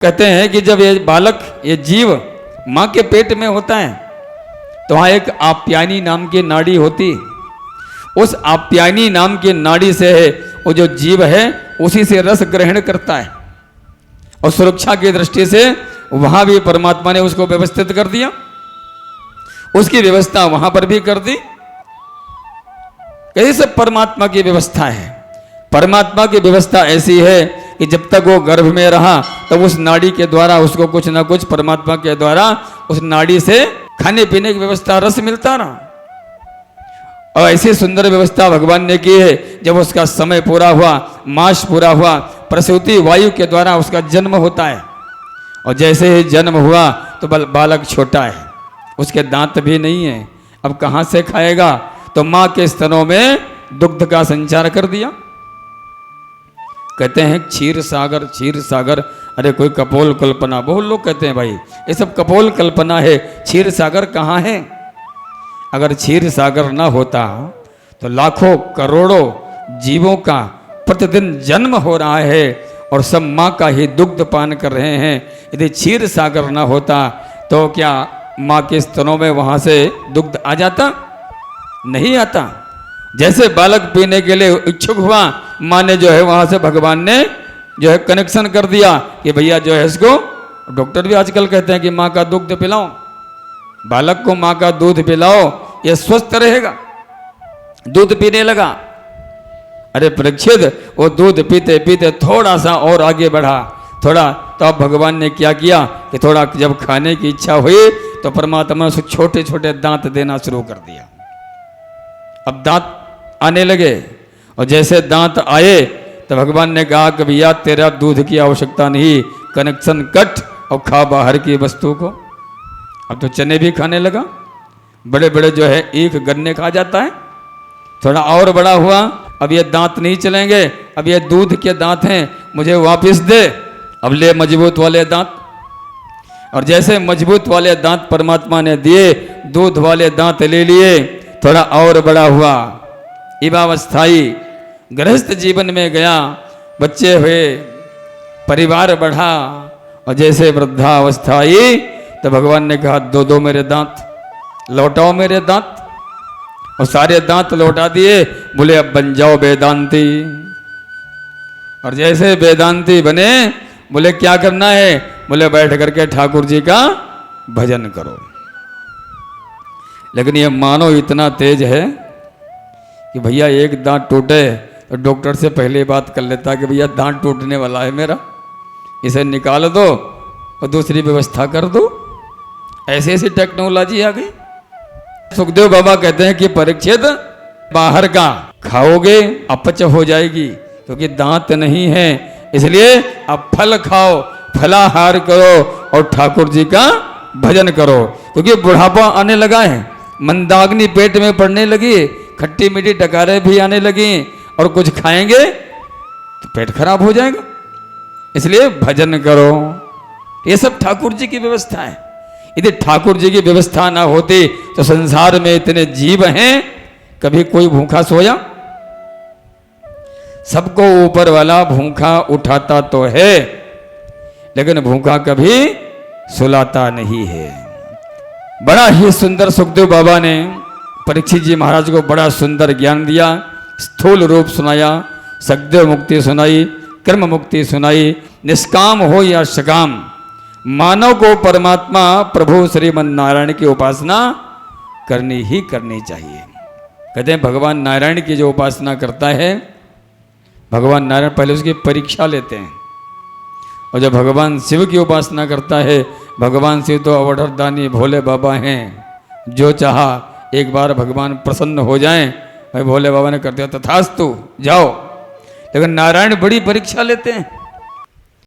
कहते हैं कि जब ये बालक ये जीव माँ के पेट में होता है तो वहाँ एक आप्यायनी नाम की नाड़ी होती। उस आप्यायनी नाम की नाड़ी से वो जो जीव है उसी से रस ग्रहण करता है और सुरक्षा की दृष्टि से वहाँ भी परमात्मा ने उसको व्यवस्थित कर दिया, उसकी व्यवस्था वहाँ पर भी कर दी। कई सब परमात्मा की व्यवस्था है। परमात्मा की व्यवस्था ऐसी है कि जब तक वो गर्भ में रहा तब उस नाड़ी के द्वारा उसको कुछ ना कुछ परमात्मा के द्वारा उस नाड़ी से खाने पीने की व्यवस्था, रस मिलता रहा। और ऐसी सुंदर व्यवस्था भगवान ने की है। जब उसका समय पूरा हुआ, मास पूरा हुआ, प्रसूति वायु के द्वारा उसका जन्म होता है और जैसे ही जन्म हुआ तो बालक छोटा है, उसके दांत भी नहीं है। अब कहाँ से खाएगा? तो माँ के स्तनों में दुग्ध का संचार कर दिया। कहते हैं क्षीर सागर, क्षीर सागर। अरे कोई कपोल कल्पना, बहुत लोग कहते हैं भाई ये सब कपोल कल्पना है, क्षीर सागर कहाँ है? अगर क्षीर सागर ना होता तो लाखों करोड़ों जीवों का प्रतिदिन जन्म हो रहा है और सब माँ का ही दुग्ध पान कर रहे हैं। यदि क्षीर सागर ना होता तो क्या माँ के स्तनों में वहाँ से दुग्ध आ जाता? नहीं आता। जैसे बालक पीने के लिए इच्छुक हुआ, माँ ने जो है वहाँ से भगवान ने जो है कनेक्शन कर दिया कि भैया जो है इसको, डॉक्टर भी आजकल कहते हैं कि माँ का दूध पिलाओ, बालक को माँ का दूध पिलाओ, ये स्वस्थ रहेगा। दूध पीने लगा। अरे परीक्षित, वो दूध पीते पीते थोड़ा सा और आगे बढ़ा, थोड़ा तो अब भगवान ने क्या किया कि थोड़ा जब खाने की इच्छा हुई तो परमात्मा ने उसको छोटे छोटे दांत देना शुरू कर दिया। अब दांत आने लगे और जैसे दांत आए तो भगवान ने कहा कि भैया तेरा दूध की आवश्यकता नहीं, कनेक्शन कट और खा बाहर की वस्तु को। अब तो चने भी खाने लगा, बड़े बड़े जो है एक गन्ने खा जाता है। थोड़ा और बड़ा हुआ, अब ये दांत नहीं चलेंगे, अब ये दूध के दांत हैं, मुझे वापस दे। अब ले मजबूत वाले दांत। और जैसे मजबूत वाले दांत परमात्मा ने दिए, दूध वाले दांत ले लिए। थोड़ा और बड़ा हुआ, इवावस्थाई गृहस्थ जीवन में गया, बच्चे हुए, परिवार बढ़ा और जैसे वृद्धावस्था आई तो भगवान ने कहा दो दो मेरे दांत लौटाओ, मेरे दांत। और सारे दांत लौटा दिए। बोले अब बन जाओ वेदांती। और जैसे वेदांती बने, बोले क्या करना है? बोले बैठ करके ठाकुर जी का भजन करो। लेकिन ये मानो इतना तेज है कि भैया एक दांत टूटे तो डॉक्टर से पहले बात कर लेता कि भैया दांत टूटने वाला है मेरा, इसे निकाल दो और दूसरी व्यवस्था कर दो। ऐसी ऐसी टेक्नोलॉजी आ गई। सुखदेव बाबा कहते हैं कि परीक्षित, बाहर का खाओगे अपच हो जाएगी क्योंकि दांत नहीं है, इसलिए अब फल खाओ, फलाहार करो और ठाकुर जी का भजन करो। क्योंकि बुढ़ापा आने लगा है, मंदाग्नि पेट में पड़ने लगी, खट्टी मीठी डकारें भी आने लगी और कुछ खाएंगे तो पेट खराब हो जाएगा, इसलिए भजन करो। ये सब ठाकुर जी की व्यवस्था है। यदि ठाकुर जी की व्यवस्था ना होती तो संसार में इतने जीव हैं, कभी कोई भूखा सोया? सबको ऊपर वाला भूखा उठाता तो है, लेकिन भूखा कभी सुलाता नहीं है। बड़ा ही सुंदर सुखदेव बाबा ने परीक्षित जी महाराज को बड़ा सुंदर ज्ञान दिया। स्थूल रूप सुनाया, सगदेव मुक्ति सुनाई, कर्म मुक्ति सुनाई। निष्काम हो या सकाम, मानव को परमात्मा प्रभु श्रीमन नारायण की उपासना करनी ही करनी चाहिए। कहते हैं भगवान नारायण की जो उपासना करता है, भगवान नारायण पहले उसकी परीक्षा लेते हैं। और जब भगवान शिव की उपासना करता है, भगवान शिव तो अवधरदानी भोले बाबा हैं, जो चाहा एक बार भगवान प्रसन्न हो जाएं, भाई भोले बाबा ने कर दिया तथास्तु, जाओ। लेकिन नारायण बड़ी परीक्षा लेते हैं।